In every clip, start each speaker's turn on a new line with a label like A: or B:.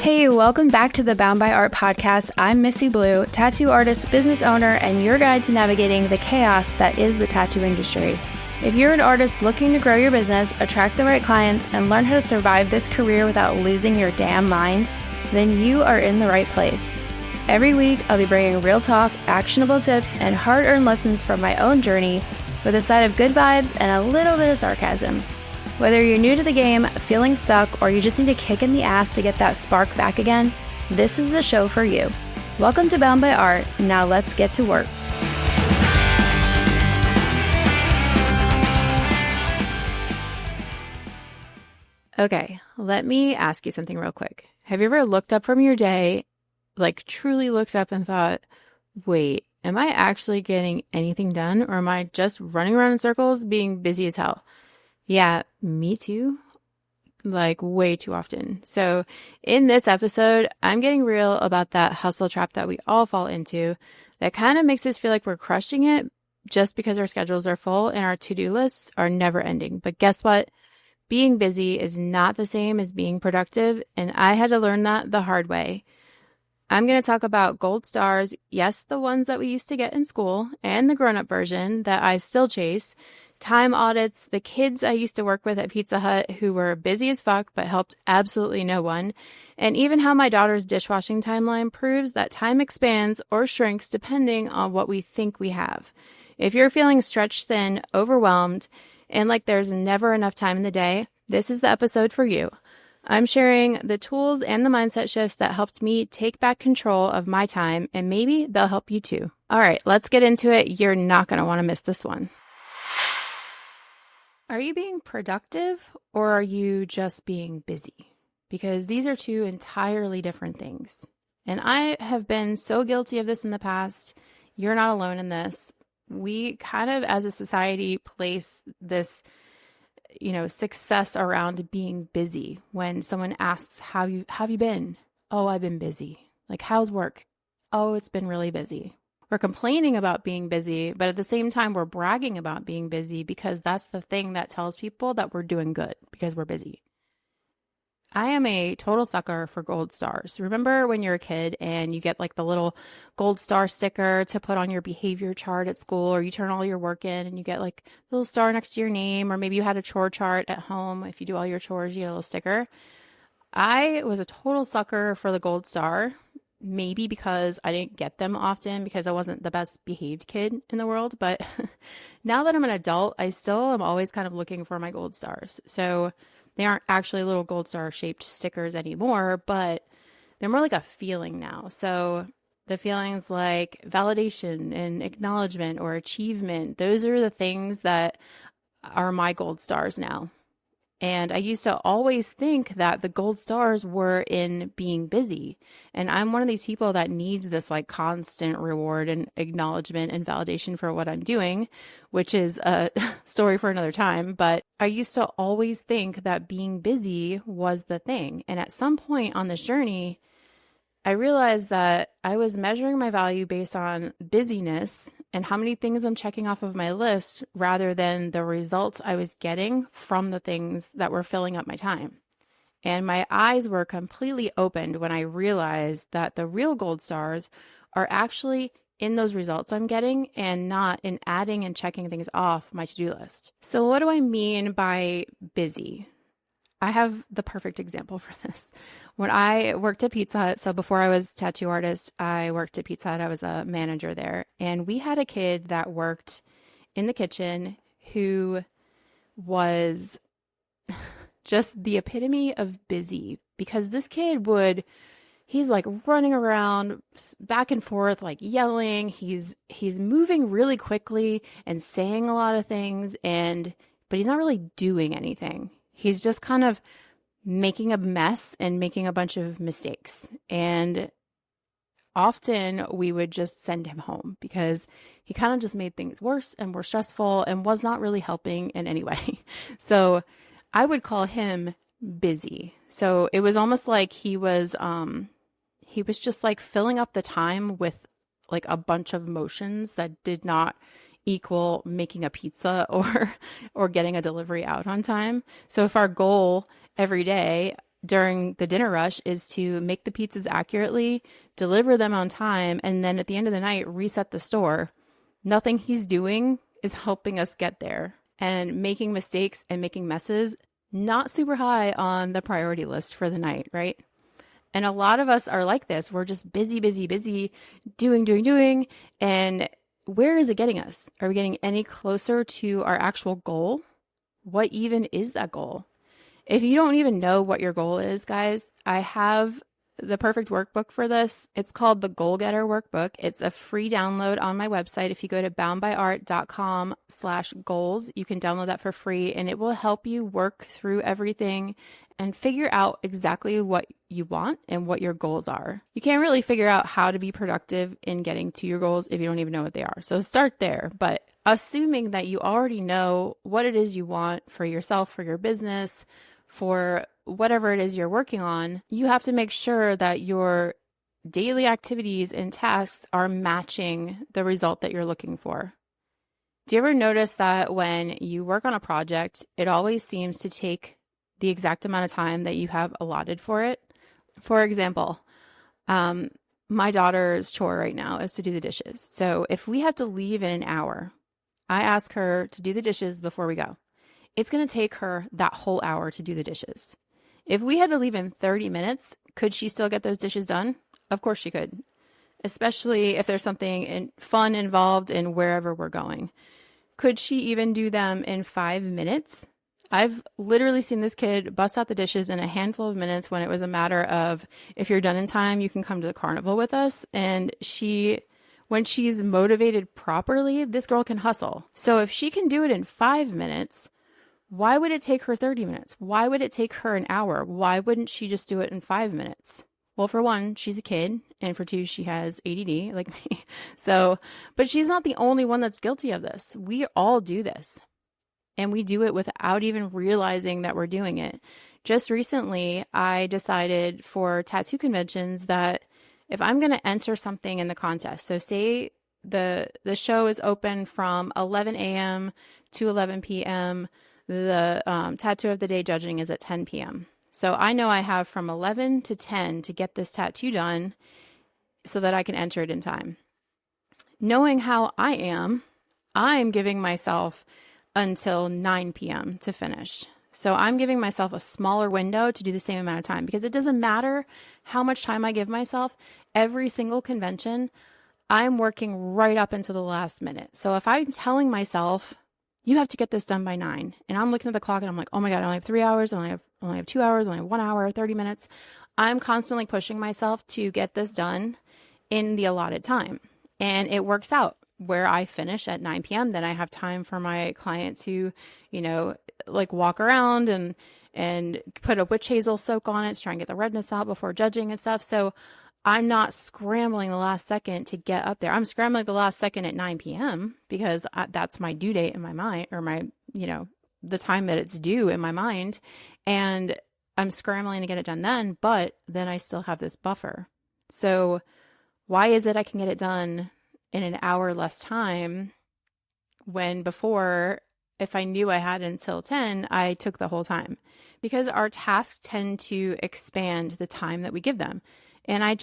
A: Hey, welcome back to the Bound by Art podcast. I'm Missi Blue, tattoo artist, business owner, and your guide to navigating the chaos that is the tattoo industry. If you're an artist looking to grow your business, attract the right clients, and learn how to survive this career without losing your damn mind, then you are in the right place. Every week, I'll be bringing real talk, actionable tips, and hard-earned lessons from my own journey with a side of good vibes and a little bit of sarcasm. Whether you're new to the game, feeling stuck, or you just need a kick in the ass to get that spark back again, this is the show for you. Welcome to Bound by Art. Now let's get to work. Okay, let me ask you something real quick. Have you ever looked up from your day, like truly looked up and thought, wait, am I actually getting anything done, or am I just running around in circles being busy as hell? Yeah, me too. Like way too often. So in this episode, I'm getting real about that hustle trap that we all fall into that kind of makes us feel like we're crushing it just because our schedules are full and our to-do lists are never ending. But guess what? Being busy is not the same as being productive, and I had to learn that the hard way. I'm going to talk about gold stars, yes, the ones that we used to get in school, and the grown-up version that I still chase, time audits, the kids I used to work with at Pizza Hut who were busy as fuck but helped absolutely no one, and even how my daughter's dishwashing timeline proves that time expands or shrinks depending on what we think we have. If you're feeling stretched thin, overwhelmed, and like there's never enough time in the day, this is the episode for you. I'm sharing the tools and the mindset shifts that helped me take back control of my time, and maybe they'll help you too. All right, let's get into it. You're not going to want to miss this one. Are you being productive or are you just being busy? Because these are two entirely different things. And I have been so guilty of this in the past. You're not alone in this. We kind of, as a society, place this, success around being busy. When someone asks, how have you been? Oh, I've been busy. Like, how's work? Oh, it's been really busy. We're complaining about being busy, but at the same time, we're bragging about being busy because that's the thing that tells people that we're doing good because we're busy. I am a total sucker for gold stars. Remember when you're a kid and you get like the little gold star sticker to put on your behavior chart at school, or you turn all your work in and you get like a little star next to your name, or maybe you had a chore chart at home. If you do all your chores, you get a little sticker. I was a total sucker for the gold star. Maybe because I didn't get them often because I wasn't the best behaved kid in the world. But now that I'm an adult, I still am always kind of looking for my gold stars. So they aren't actually little gold star shaped stickers anymore, but they're more like a feeling now. So the feelings like validation and acknowledgement or achievement, those are the things that are my gold stars now. And I used to always think that the gold stars were in being busy. And I'm one of these people that needs this like constant reward and acknowledgement and validation for what I'm doing, which is a story for another time. But I used to always think that being busy was the thing. And at some point on this journey, I realized that I was measuring my value based on busyness and how many things I'm checking off of my list rather than the results I was getting from the things that were filling up my time. And my eyes were completely opened when I realized that the real gold stars are actually in those results I'm getting and not in adding and checking things off my to-do list. So what do I mean by busy? I have the perfect example for this. When I worked at Pizza Hut, so before I was a tattoo artist, I worked at Pizza Hut. I was a manager there. And we had a kid that worked in the kitchen who was just the epitome of busy, because this kid he's like running around back and forth, like yelling. He's moving really quickly and saying a lot of things, but he's not really doing anything. He's just kind of making a mess and making a bunch of mistakes. And often we would just send him home because he kind of just made things worse and more stressful and was not really helping in any way. So I would call him busy. So it was almost like he was just like filling up the time with like a bunch of motions that did not equal making a pizza or getting a delivery out on time. So if our goal every day during the dinner rush is to make the pizzas accurately, deliver them on time, and then at the end of the night, reset the store. Nothing he's doing is helping us get there. And making mistakes and making messes, not super high on the priority list for the night, right? And a lot of us are like this. We're just busy, busy, busy, doing. And where is it getting us? Are we getting any closer to our actual goal? What even is that goal? If you don't even know what your goal is, guys, I have the perfect workbook for this. It's called the Goal Getter Workbook. It's a free download on my website. If you go to boundbyart.com/goals, you can download that for free, and it will help you work through everything and figure out exactly what you want and what your goals are. You can't really figure out how to be productive in getting to your goals if you don't even know what they are. So start there. But assuming that you already know what it is you want for yourself, for your business, for whatever it is you're working on, you have to make sure that your daily activities and tasks are matching the result that you're looking for. Do you ever notice that when you work on a project, it always seems to take the exact amount of time that you have allotted for it? For example, my daughter's chore right now is to do the dishes. So if we have to leave in an hour, I ask her to do the dishes before we go. It's going to take her that whole hour to do the dishes. If we had to leave in 30 minutes, could she still get those dishes done? Of course she could, especially if there's something fun involved in wherever we're going. Could she even do them in 5 minutes? I've literally seen this kid bust out the dishes in a handful of minutes when it was a matter of, if you're done in time, you can come to the carnival with us. And when she's motivated properly, this girl can hustle. So if she can do it in 5 minutes, why would it take her 30 minutes? Why would it take her an hour? Why wouldn't she just do it in 5 minutes? Well, for one, she's a kid, and for two, she has ADD like me. But she's not the only one that's guilty of this. We all do this, and we do it without even realizing that we're doing it. Just recently, I decided for tattoo conventions that if I'm going to enter something in the contest, so say the show is open from 11 a.m. to 11 p.m., the tattoo of the day judging is at 10 p.m. So I know I have from 11 to 10 to get this tattoo done so that I can enter it in time. Knowing how I'm giving myself until 9 p.m. to finish. So I'm giving myself a smaller window to do the same amount of time, because it doesn't matter how much time I give myself. Every single convention, I'm working right up into the last minute. So if I'm telling myself, you have to get this done by 9. And I'm looking at the clock and I'm like, oh my God, I only have 3 hours. I only have 2 hours. I only have 1 hour, 30 minutes. I'm constantly pushing myself to get this done in the allotted time. And it works out where I finish at 9 p.m. Then I have time for my client to, walk around and put a witch hazel soak on it to try and get the redness out before judging and stuff. So I'm not scrambling the last second to get up there. I'm scrambling the last second at 9 p.m. because that's my due date in my mind, or the time that it's due in my mind. And I'm scrambling to get it done then, but then I still have this buffer. So why is it I can get it done in an hour less time when before, if I knew I had until 10, I took the whole time? Because our tasks tend to expand the time that we give them. And I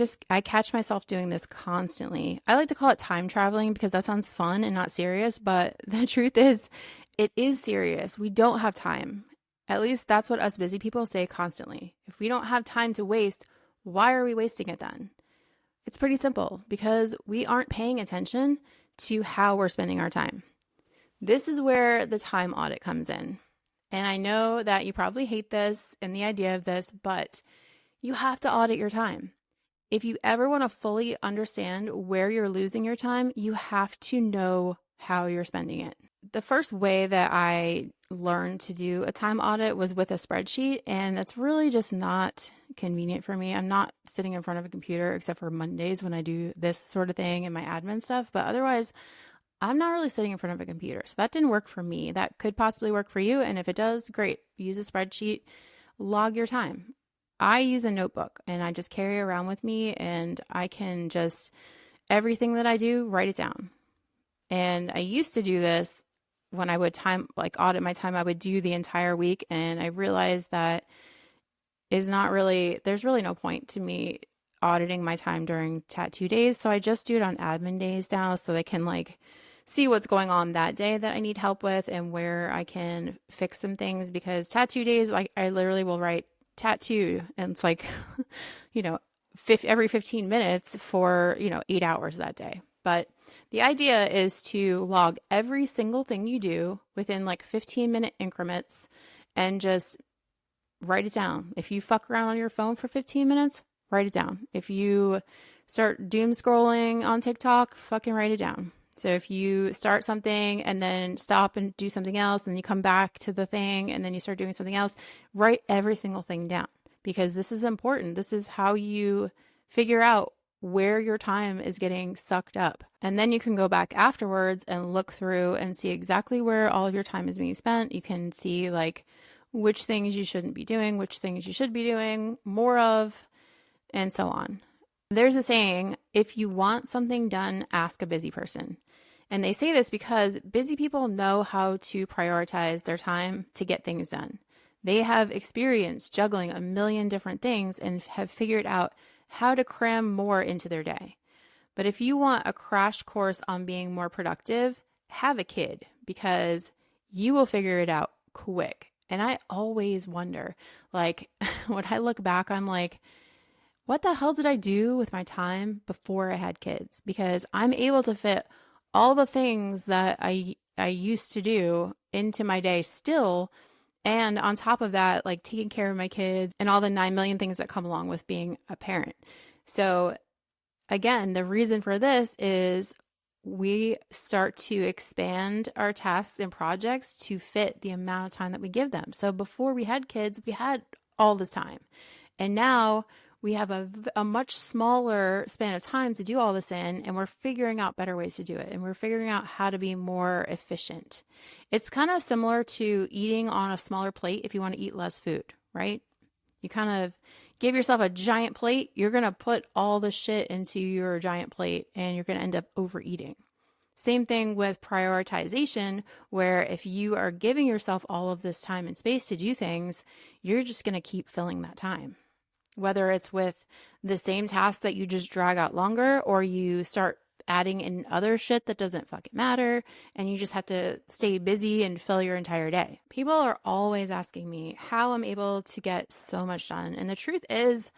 A: catch myself doing this constantly. I like to call it time traveling because that sounds fun and not serious, but the truth is, it is serious. We don't have time. At least that's what us busy people say constantly. If we don't have time to waste, why are we wasting it then? It's pretty simple, because we aren't paying attention to how we're spending our time. This is where the time audit comes in. And I know that you probably hate this and the idea of this, but you have to audit your time. If you ever want to fully understand where you're losing your time, you have to know how you're spending it. The first way that I learned to do a time audit was with a spreadsheet, and that's really just not convenient for me. I'm not sitting in front of a computer except for Mondays when I do this sort of thing and my admin stuff, but otherwise, I'm not really sitting in front of a computer. So that didn't work for me. That could possibly work for you, and if it does, great. Use a spreadsheet, log your time. I use a notebook and I just carry it around with me, and I can just, everything that I do, write it down. And I used to do this when I would audit my time, I would do the entire week. And I realized that is not really, there's really no point to me auditing my time during tattoo days. So I just do it on admin days now so they can like see what's going on that day that I need help with and where I can fix some things, because tattoo days, like I literally will write tattoo and it's like, you know, every 15 minutes for, 8 hours that day. But the idea is to log every single thing you do within like 15-minute increments and just write it down. If you fuck around on your phone for 15 minutes, write it down. If you start doom scrolling on TikTok, fucking write it down. So if you start something and then stop and do something else, and then you come back to the thing and then you start doing something else, write every single thing down, because this is important. This is how you figure out where your time is getting sucked up. And then you can go back afterwards and look through and see exactly where all of your time is being spent. You can see like which things you shouldn't be doing, which things you should be doing more of, and so on. There's a saying, if you want something done, ask a busy person. And they say this because busy people know how to prioritize their time to get things done. They have experienced juggling a million different things and have figured out how to cram more into their day. But if you want a crash course on being more productive, have a kid, because you will figure it out quick. And I always wonder, like, when I look back, I'm like, what the hell did I do with my time before I had kids? Because I'm able to fit all the things that I used to do into my day still. And on top of that, like taking care of my kids and all the 9 million things that come along with being a parent. So again, the reason for this is we start to expand our tasks and projects to fit the amount of time that we give them. So before we had kids, we had all this time. And now we have a much smaller span of time to do all this in, and we're figuring out better ways to do it. And we're figuring out how to be more efficient. It's kind of similar to eating on a smaller plate if you want to eat less food, right? You kind of give yourself a giant plate. You're going to put all the shit into your giant plate and you're going to end up overeating. Same thing with prioritization, where if you are giving yourself all of this time and space to do things, you're just going to keep filling that time. Whether it's with the same task that you just drag out longer, or you start adding in other shit that doesn't fucking matter, and you just have to stay busy and fill your entire day. People are always asking me how I'm able to get so much done. And the truth is,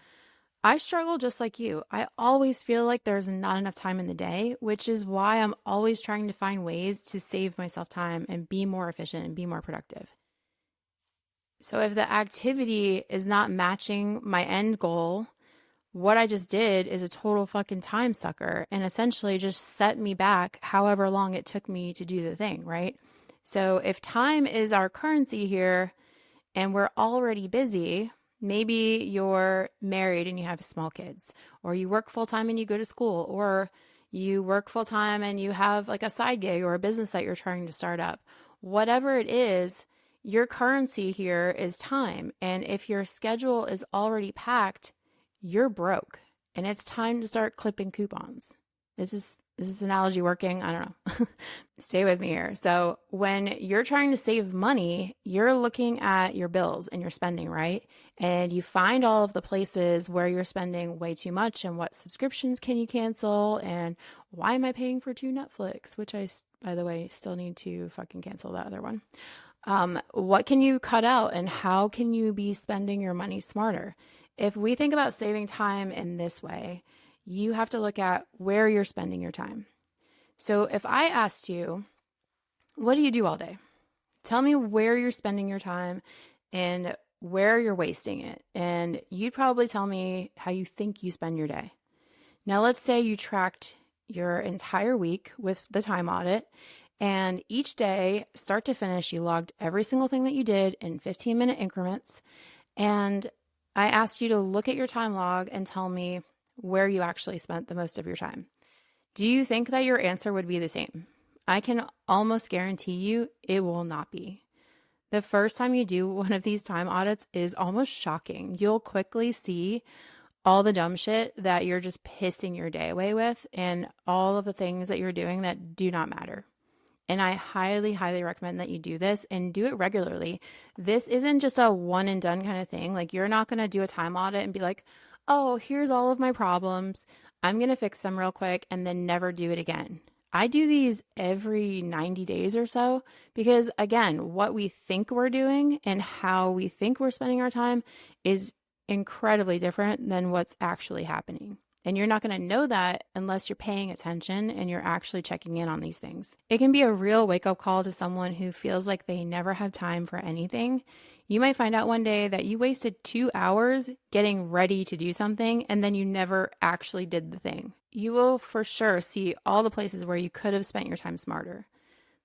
A: I struggle just like you. I always feel like there's not enough time in the day, which is why I'm always trying to find ways to save myself time and be more efficient and be more productive. So if the activity is not matching my end goal, what I just did is a total fucking time sucker and essentially just set me back however long it took me to do the thing, right? So if time is our currency here and we're already busy, maybe you're married and you have small kids, or you work full time and you go to school, or you work full time and you have like a side gig or a business that you're trying to start up. Whatever it is, your currency here is time. And if your schedule is already packed, you're broke. And it's time to start clipping coupons. Is this analogy working? I don't know. Stay with me here. So when you're trying to save money, you're looking at your bills and your spending, right? And you find all of the places where you're spending way too much, and what subscriptions can you cancel, and why am I paying for 2 Netflix, which I, by the way, still need to fucking cancel that other one. What can you cut out, and how can you be spending your money smarter? If we think about saving time in this way, you have to look at where you're spending your time. So if I asked you, what do you do all day? Tell me where you're spending your time and where you're wasting it. And you'd probably tell me how you think you spend your day. Now, let's say you tracked your entire week with the time audit, and each day, start to finish, you logged every single thing that you did in 15-minute increments. And I asked you to look at your time log and tell me where you actually spent the most of your time. Do you think that your answer would be the same? I can almost guarantee you it will not be. The first time you do one of these time audits is almost shocking. You'll quickly see all the dumb shit that you're just pissing your day away with, and all of the things that you're doing that do not matter. And I highly, highly recommend that you do this and do it regularly. This isn't just a one and done kind of thing. Like, you're not going to do a time audit and be like, oh, here's all of my problems. I'm going to fix them real quick and then never do it again. I do these every 90 days or so because, again, what we think we're doing and how we think we're spending our time is incredibly different than what's actually happening. And you're not going to know that unless you're paying attention and you're actually checking in on these things. It can be a real wake-up call to someone who feels like they never have time for anything. You might find out one day that you wasted 2 hours getting ready to do something and then you never actually did the thing. You will for sure see all the places where you could have spent your time smarter.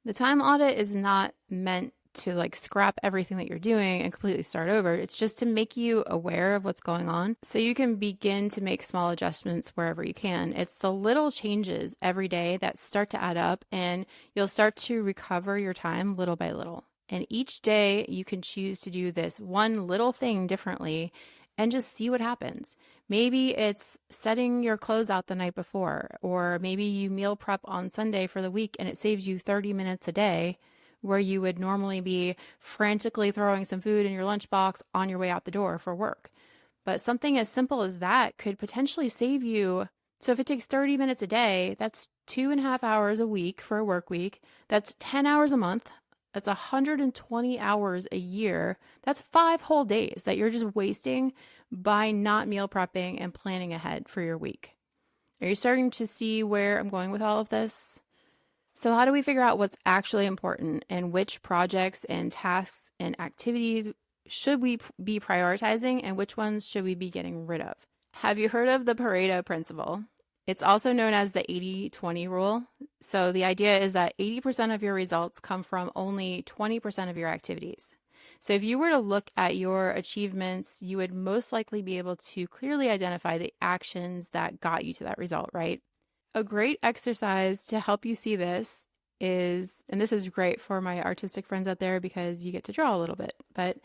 A: The time audit is not meant to like scrap everything that you're doing and completely start over. It's just to make you aware of what's going on so you can begin to make small adjustments wherever you can. It's the little changes every day that start to add up, and you'll start to recover your time little by little. And each day you can choose to do this one little thing differently and just see what happens. Maybe it's setting your clothes out the night before, or maybe you meal prep on Sunday for the week and it saves you 30 minutes a day where you would normally be frantically throwing some food in your lunchbox on your way out the door for work. But something as simple as that could potentially save you. So if it takes 30 minutes a day, that's 2.5 hours a week for a work week. That's 10 hours a month. That's 120 hours a year. That's 5 whole days that you're just wasting by not meal prepping and planning ahead for your week. Are you starting to see where I'm going with all of this? So how do we figure out what's actually important and which projects and tasks and activities should we be prioritizing and which ones should we be getting rid of? Have you heard of the Pareto principle? It's also known as the 80-20 rule. So the idea is that 80% of your results come from only 20% of your activities. So if you were to look at your achievements, you would most likely be able to clearly identify the actions that got you to that result, right? A great exercise to help you see this is, and this is great for my artistic friends out there because you get to draw a little bit, but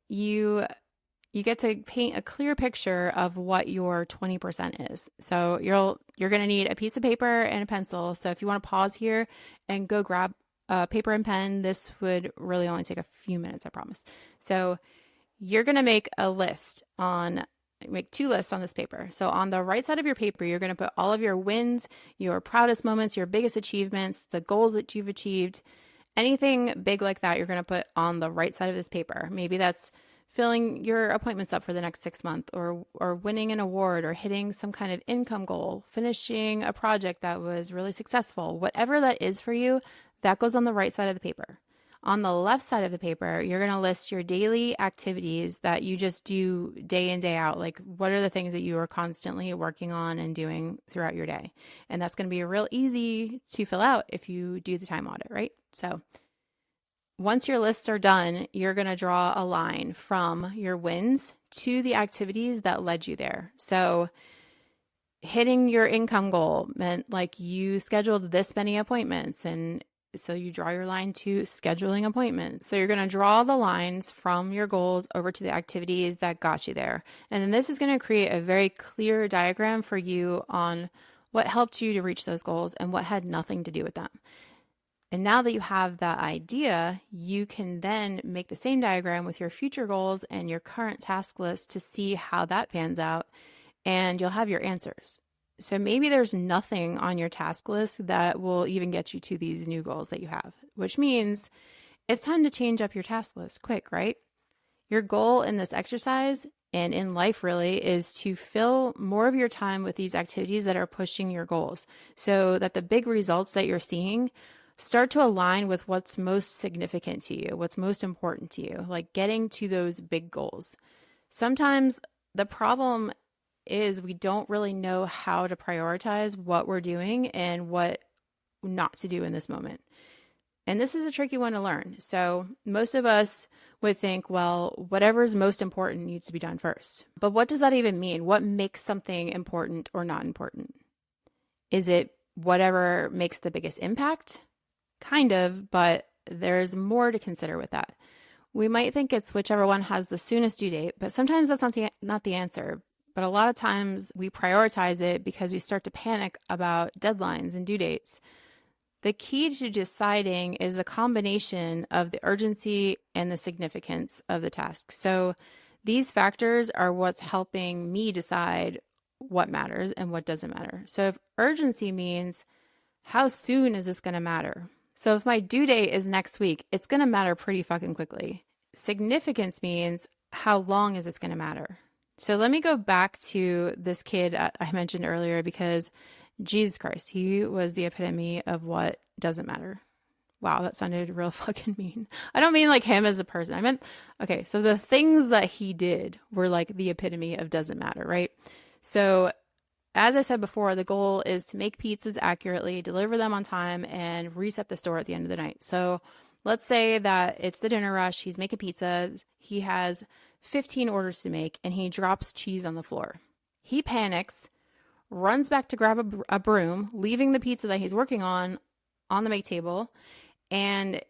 A: you get to paint a clear picture of what your 20% is. So you're going to need a piece of paper and a pencil. So if you want to pause here and go grab a paper and pen, this would really only take a few minutes, I promise. So you're going to make make 2 lists on this paper. So on the right side of your paper, you're going to put all of your wins, your proudest moments, your biggest achievements, the goals that you've achieved, anything big like that, you're going to put on the right side of this paper. Maybe that's filling your appointments up for the next 6 months, or winning an award, or hitting some kind of income goal, finishing a project that was really successful. Whatever that is for you, that goes on the right side of the paper. On the left side of the paper, you're going to list your daily activities that you just do day in, day out. Like, what are the things that you are constantly working on and doing throughout your day? And that's going to be real easy to fill out if you do the time audit, right? So once your lists are done, you're going to draw a line from your wins to the activities that led you there. So hitting your income goal meant like you scheduled this many appointments, and so you draw your line to scheduling appointments. So you're going to draw the lines from your goals over to the activities that got you there. And then this is going to create a very clear diagram for you on what helped you to reach those goals and what had nothing to do with them. And now that you have that idea, you can then make the same diagram with your future goals and your current task list to see how that pans out, and you'll have your answers. So maybe there's nothing on your task list that will even get you to these new goals that you have, which means it's time to change up your task list quick, right? Your goal in this exercise and in life really is to fill more of your time with these activities that are pushing your goals so that the big results that you're seeing start to align with what's most significant to you, what's most important to you, like getting to those big goals. Sometimes the problem is we don't really know how to prioritize what we're doing and what not to do in this moment. And this is a tricky one to learn. So most of us would think, well, whatever's most important needs to be done first. But what does that even mean? What makes something important or not important? Is it whatever makes the biggest impact? Kind of, but there's more to consider with that. We might think it's whichever one has the soonest due date, but sometimes that's not the answer. But a lot of times we prioritize it because we start to panic about deadlines and due dates. The key to deciding is the combination of the urgency and the significance of the task. So these factors are what's helping me decide what matters and what doesn't matter. So if urgency means how soon is this going to matter? So if my due date is next week, it's going to matter pretty fucking quickly. Significance means how long is this going to matter? So let me go back to this kid I mentioned earlier, because Jesus Christ, he was the epitome of what doesn't matter. Wow, that sounded real fucking mean. I don't mean like him as a person. I meant, okay, so the things that he did were like the epitome of doesn't matter, right? So as I said before, the goal is to make pizzas accurately, deliver them on time, and reset the store at the end of the night. So let's say that it's the dinner rush. He's making pizza. He has 15 orders to make, and he drops cheese on the floor. He panics, runs back to grab a broom, leaving the pizza that he's working on the make table, and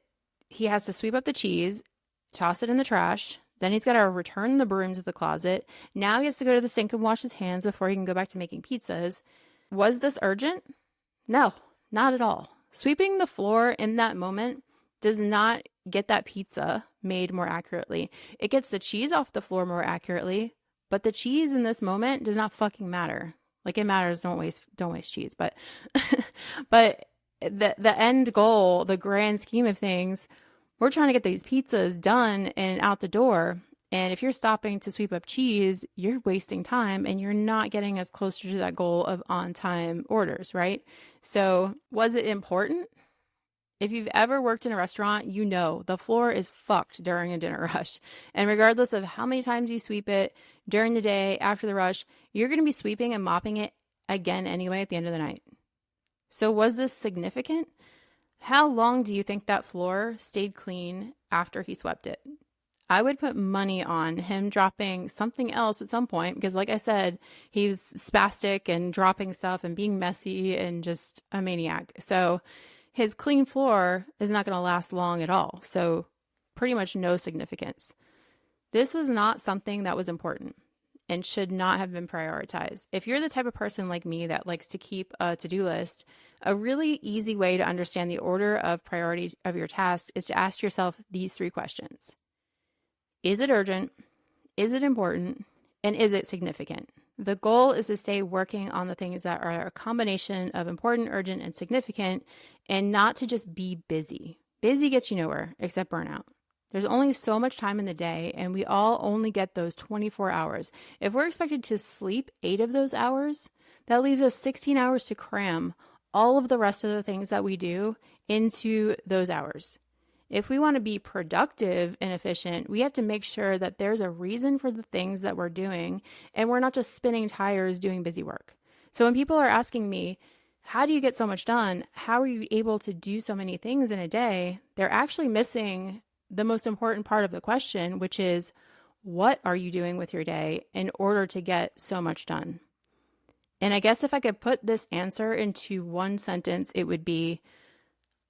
A: he has to sweep up the cheese, toss it in the trash. Then he's got to return the broom to the closet. Now he has to go to the sink and wash his hands before he can go back to making pizzas. Was this urgent? No, not at all. Sweeping the floor in that moment does not get that pizza made more accurately. It gets the cheese off the floor more accurately, but the cheese in this moment does not fucking matter. Like, it matters, don't waste cheese, but but the end goal, the grand scheme of things, we're trying to get these pizzas done and out the door. And if you're stopping to sweep up cheese, you're wasting time and you're not getting us closer to that goal of on-time orders, right? So was it important? If you've ever worked in a restaurant, you know the floor is fucked during a dinner rush. And regardless of how many times you sweep it during the day, after the rush, you're going to be sweeping and mopping it again anyway at the end of the night. So was this significant? How long do you think that floor stayed clean after he swept it? I would put money on him dropping something else at some point, because like I said, he was spastic and dropping stuff and being messy and just a maniac. So his clean floor is not going to last long at all. So pretty much no significance. This was not something that was important and should not have been prioritized. If you're the type of person like me that likes to keep a to-do list, a really easy way to understand the order of priority of your tasks is to ask yourself these 3 questions. Is it urgent? Is it important? And is it significant? The goal is to stay working on the things that are a combination of important, urgent, and significant, and not to just be busy. Busy gets you nowhere except burnout. There's only so much time in the day, and we all only get those 24 hours. If we're expected to sleep 8 of those hours, that leaves us 16 hours to cram all of the rest of the things that we do into those hours. If we want to be productive and efficient, we have to make sure that there's a reason for the things that we're doing, and we're not just spinning tires doing busy work. So when people are asking me, how do you get so much done? How are you able to do so many things in a day? They're actually missing the most important part of the question, which is, what are you doing with your day in order to get so much done? And I guess if I could put this answer into one sentence, it would be,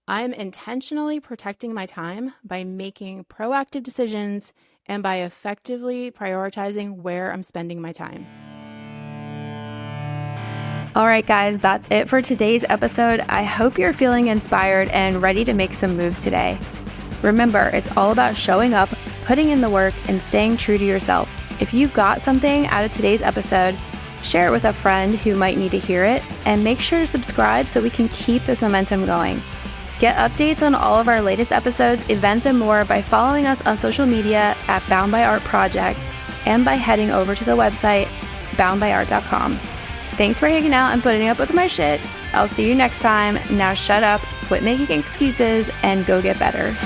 A: I'm intentionally protecting my time by making proactive decisions and by effectively prioritizing where I'm spending my time. All right, guys, that's it for today's episode. I hope you're feeling inspired and ready to make some moves today. Remember, it's all about showing up, putting in the work, and staying true to yourself. If you got something out of today's episode, share it with a friend who might need to hear it, and make sure to subscribe so we can keep this momentum going. Get updates on all of our latest episodes, events, and more by following us on social media at Bound by Art Project and by heading over to the website boundbyart.com. Thanks for hanging out and putting up with my shit. I'll see you next time. Now shut up, quit making excuses, and go get better.